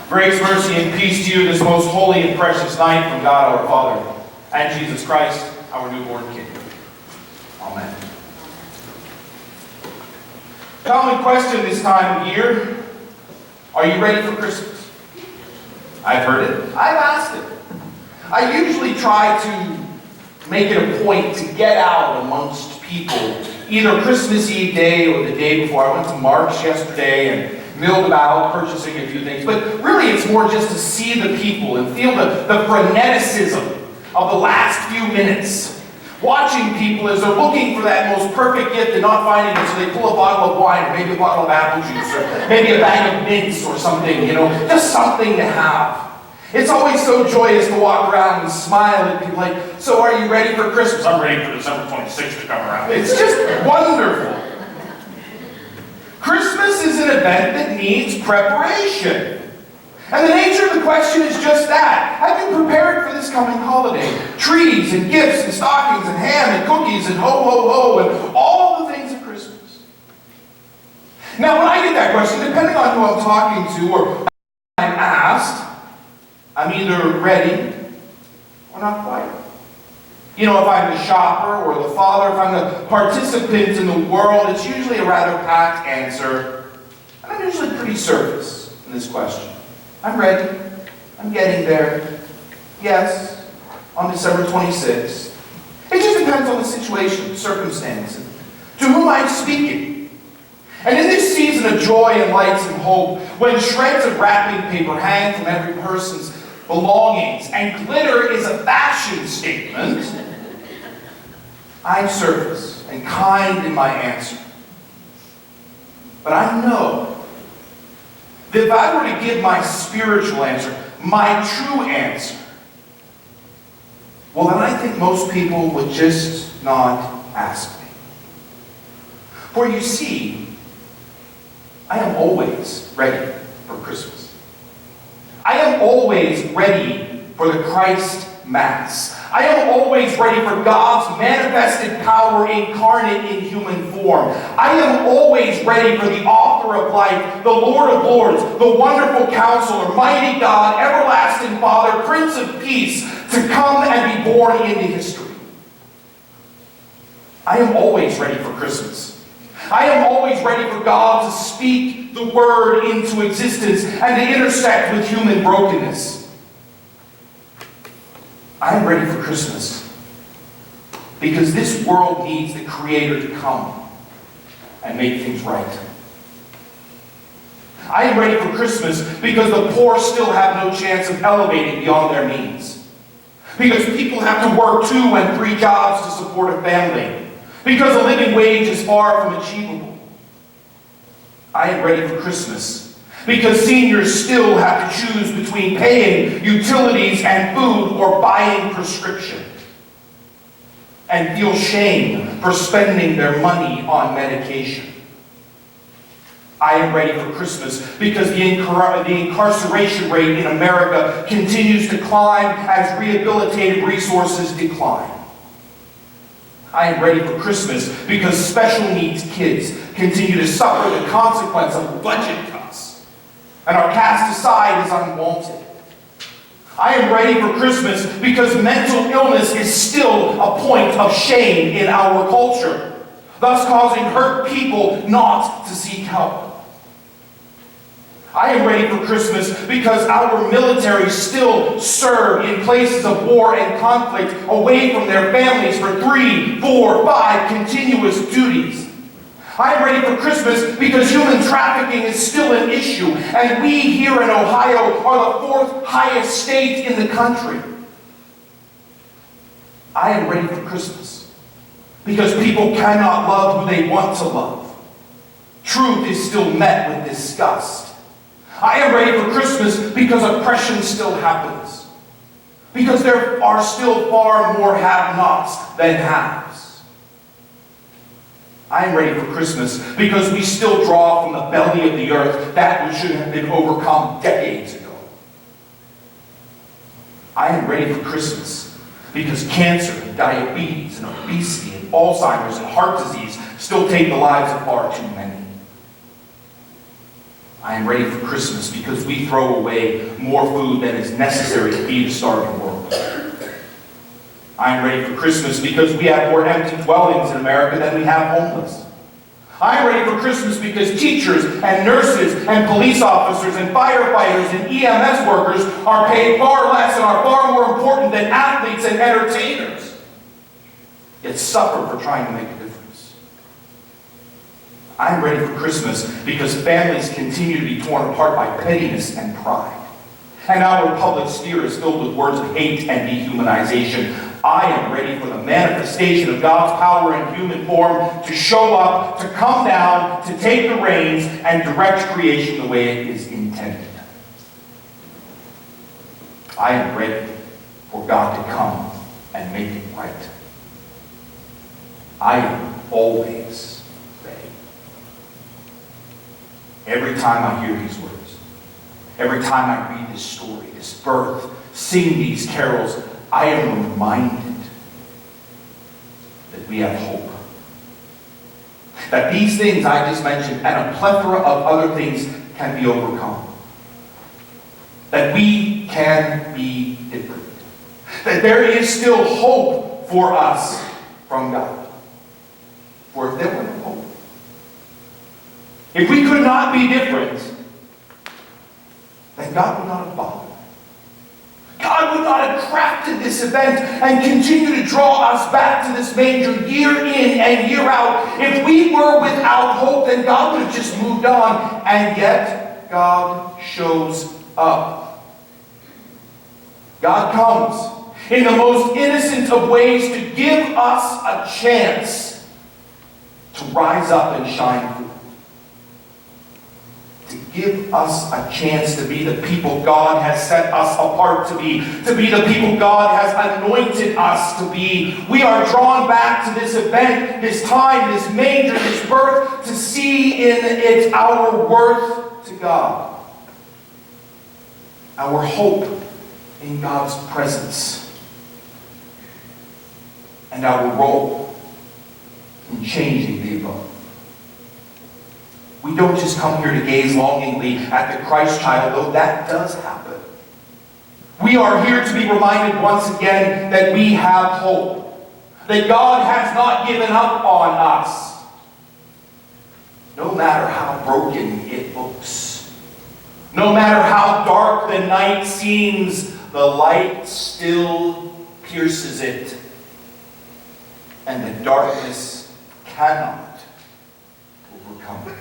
Grace, mercy, and peace to you this most holy and precious night from God our Father and Jesus Christ, our newborn King. Amen. Common question this time of year: are you ready for Christmas? I've heard it. I've asked it. I usually try to make it a point to get out amongst people, either Christmas Eve day or the day before. I went to Mark's yesterday and milled about purchasing a few things. But really it's more just to see the people and feel the freneticism of the last few minutes. Watching people as they're looking for that most perfect gift and not finding it, so they pull a bottle of wine, or maybe a bottle of apple juice, or maybe a bag of mints or something, just something to have. It's always so joyous to walk around and smile at people like, so are you ready for Christmas? I'm ready for December 26th to come around. It's just wonderful. Christmas is an event that needs preparation. And the nature of the question is just that. Have you prepared for this coming holiday? Trees and gifts and stockings and ham and cookies and ho, ho, ho, and all the things of Christmas. Now, when I get that question, depending on who I'm talking to or I'm asked, I'm either ready or not quite. If I'm the shopper or the father, if I'm the participant in the world, it's usually a rather packed answer. And I'm usually pretty surface in this question. I'm ready. I'm getting there. Yes, on December 26th. It just depends on the situation, circumstance, and to whom I'm speaking. And in this season of joy and lights and hope, when shreds of wrapping paper hang from every person's belongings and glitter is a fashion statement, I'm surface and kind in my answer. But I know that if I were to give my spiritual answer, my true answer, well, then I think most people would just not ask me. For you see, I am always ready for Christmas. I am always ready for the Christ Mass. I am always ready for God's manifested power incarnate in human form. I am always ready for the author of life, the Lord of Lords, the wonderful Counselor, mighty God, everlasting Father, Prince of Peace, to come and be born into history. I am always ready for Christmas. I am always ready for God to speak the Word into existence and to intersect with human brokenness. I am ready for Christmas because this world needs the Creator to come and make things right. I am ready for Christmas because the poor still have no chance of elevating beyond their means. Because people have to work 2 and 3 jobs to support a family. Because a living wage is far from achievable. I am ready for Christmas because seniors still have to choose between paying utilities and food or buying prescription, and feel shame for spending their money on medication. I am ready for Christmas because the incarceration rate in America continues to climb as rehabilitative resources decline. I am ready for Christmas because special needs kids continue to suffer the consequence of budget cuts and are cast aside as unwanted. I am ready for Christmas because mental illness is still a point of shame in our culture, thus causing hurt people not to seek help. I am ready for Christmas because our military still serve in places of war and conflict away from their families for 3, 4, 5 continuous duties. I am ready for Christmas because human trafficking is still an issue, and we here in Ohio are the 4th highest state in the country. I am ready for Christmas because people cannot love who they want to love. Truth is still met with disgust. I am ready for Christmas because oppression still happens. Because there are still far more have-nots than haves. I am ready for Christmas because we still draw from the belly of the earth that which should have been overcome decades ago. I am ready for Christmas because cancer and diabetes and obesity and Alzheimer's and heart disease still take the lives of far too many. I am ready for Christmas because we throw away more food than is necessary to feed a starving world. I am ready for Christmas because we have more empty dwellings in America than we have homeless. I am ready for Christmas because teachers and nurses and police officers and firefighters and EMS workers are paid far less and are far more important than athletes and entertainers, yet suffer for trying to make a difference. I am ready for Christmas because families continue to be torn apart by pettiness and pride. And our public sphere is filled with words of hate and dehumanization. I am ready for the manifestation of God's power in human form to show up, to come down, to take the reins, and direct creation the way it is intended. I am ready for God to come and make it right. I am always ready. Every time I hear these words, every time I read this story, this birth, sing these carols, I am reminded that we have hope. That these things I just mentioned and a plethora of other things can be overcome. That we can be different. That there is still hope for us from God. For if there were no hope, if we could not be different, then God would not have bothered. God would not have crafted this event and continue to draw us back to this manger year in and year out. If we were without hope, then God would have just moved on. And yet, God shows up. God comes in the most innocent of ways to give us a chance to rise up and shine forth. To give us a chance to be the people God has set us apart to be the people God has anointed us to be. We are drawn back to this event, this time, this manger, this birth, to see in it our worth to God. Our hope in God's presence. And our role in changing the above. We don't just come here to gaze longingly at the Christ child, though that does happen. We are here to be reminded once again that we have hope. That God has not given up on us. No matter how broken it looks. No matter how dark the night seems, the light still pierces it. And the darkness cannot overcome it.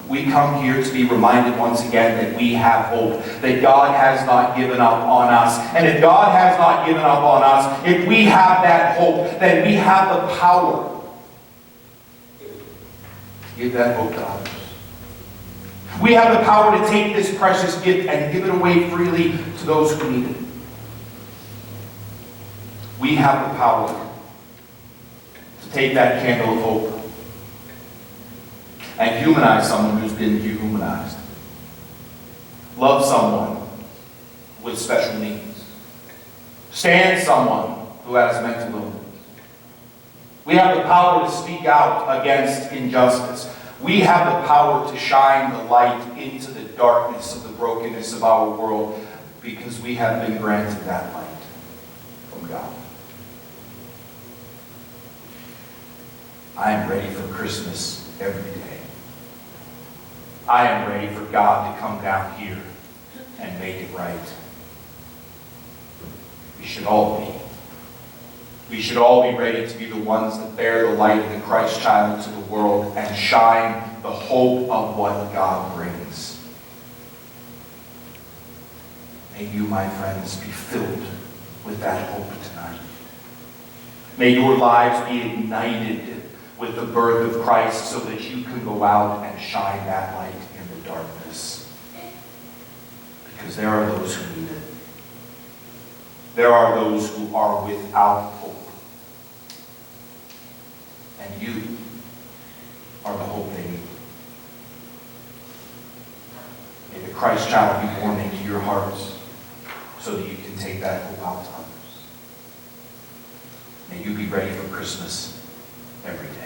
We come here to be reminded once again that we have hope, that God has not given up on us. And if God has not given up on us, if we have that hope, then we have the power to give that hope to others. We have the power to take this precious gift and give it away freely to those who need it. We have the power to take that candle of hope and humanize someone who's been dehumanized. Love someone with special needs. Stand someone who has mental illness. We have the power to speak out against injustice. We have the power to shine the light into the darkness of the brokenness of our world because we have been granted that light from God. I am ready for Christmas every day. I am ready for God to come down here and make it right. We should all be. We should all be ready to be the ones that bear the light of the Christ child to the world and shine the hope of what God brings. May you, my friends, be filled with that hope tonight. May your lives be ignited with the birth of Christ so that you can go out and shine that light in the darkness. Because there are those who need it. There are those who are without hope. And you are the hope they need. May the Christ child be born into your hearts so that you can take that hope out to others. May you be ready for Christmas every day.